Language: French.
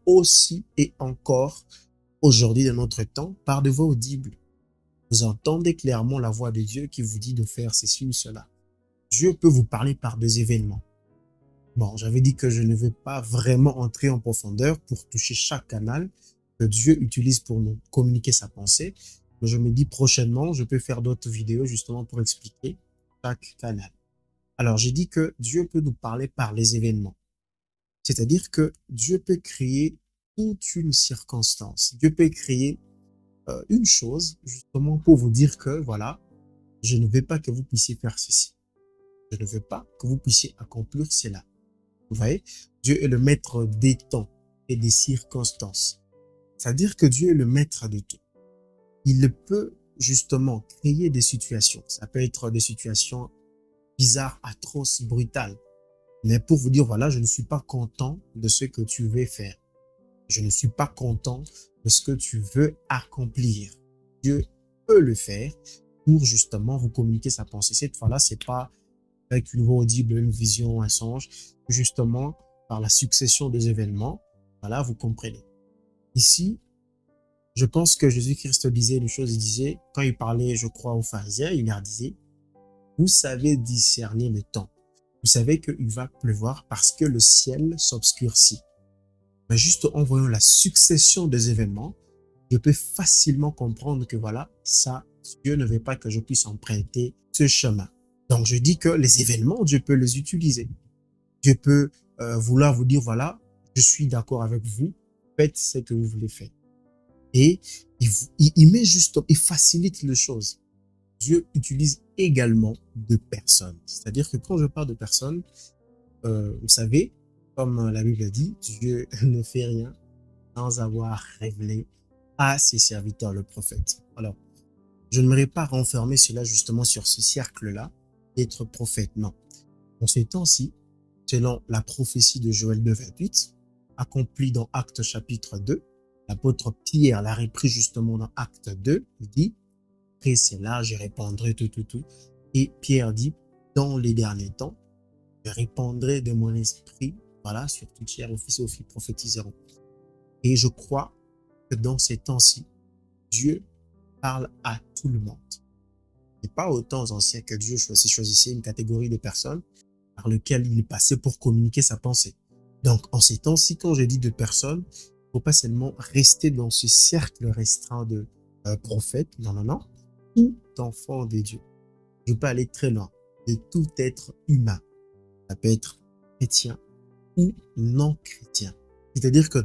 aussi et encore aujourd'hui dans notre temps par de voix audibles. Vous entendez clairement la voix de Dieu qui vous dit de faire ceci ou cela. Dieu peut vous parler par des événements. Bon, j'avais dit que je ne vais pas vraiment entrer en profondeur pour toucher chaque canal que Dieu utilise pour nous communiquer sa pensée. Mais je me dis prochainement, je peux faire d'autres vidéos justement pour expliquer chaque canal. Alors, j'ai dit que Dieu peut nous parler par les événements. C'est-à-dire que Dieu peut créer toute une circonstance. Dieu peut créer une chose justement pour vous dire que voilà, je ne veux pas que vous puissiez faire ceci. Je ne veux pas que vous puissiez accomplir cela. Vous voyez, Dieu est le maître des temps et des circonstances. C'est-à-dire que Dieu est le maître de tout. Il peut justement créer des situations. Ça peut être des situations bizarres, atroces, brutales. Mais pour vous dire, voilà, je ne suis pas content de ce que tu veux faire. Je ne suis pas content de ce que tu veux accomplir. Dieu peut le faire pour justement vous communiquer sa pensée. Cette fois-là, c'est pas avec une voix audible, une vision, un songe. Justement, par la succession des événements, voilà, vous comprenez. Ici, je pense que Jésus-Christ disait une chose, il disait, quand il parlait, je crois, aux pharisiens, il leur disait, vous savez discerner le temps. Vous savez qu'il va pleuvoir parce que le ciel s'obscurcit. Mais juste en voyant la succession des événements, je peux facilement comprendre que voilà, ça, Dieu ne veut pas que je puisse emprunter ce chemin. Donc je dis que les événements, Dieu peut les utiliser. Dieu peut vouloir vous dire, voilà, je suis d'accord avec vous, faites ce que vous voulez faire. Et il met juste, il facilite les choses. Dieu utilise également de personnes. C'est-à-dire que quand je parle de personnes, vous savez, comme la Bible dit, Dieu ne fait rien sans avoir révélé à ses serviteurs, le prophète. Alors, je n'aimerais pas renfermer cela justement sur ce cercle-là, d'être prophète, non. En ces temps-ci, selon la prophétie de Joël 2,28, accomplie dans Actes chapitre 2, l'apôtre Pierre l'a repris justement dans Acte 2, il dit, après cela, je répandrai tout. Et Pierre dit, dans les derniers temps, je répandrai de mon esprit, voilà, sur toute chair, aux fils et aux filles prophétiseront. Et je crois que dans ces temps-ci, Dieu parle à tout le monde. Et pas aux temps anciens que Dieu choisissait une catégorie de personnes par lesquelles il passait pour communiquer sa pensée. Donc, en ces temps-ci, quand je dis de personnes, il ne faut pas seulement rester dans ce cercle restreint de prophètes, non. Tout enfant de Dieu. Je peux aller très loin de tout être humain. Ça peut être chrétien ou non chrétien. C'est-à-dire que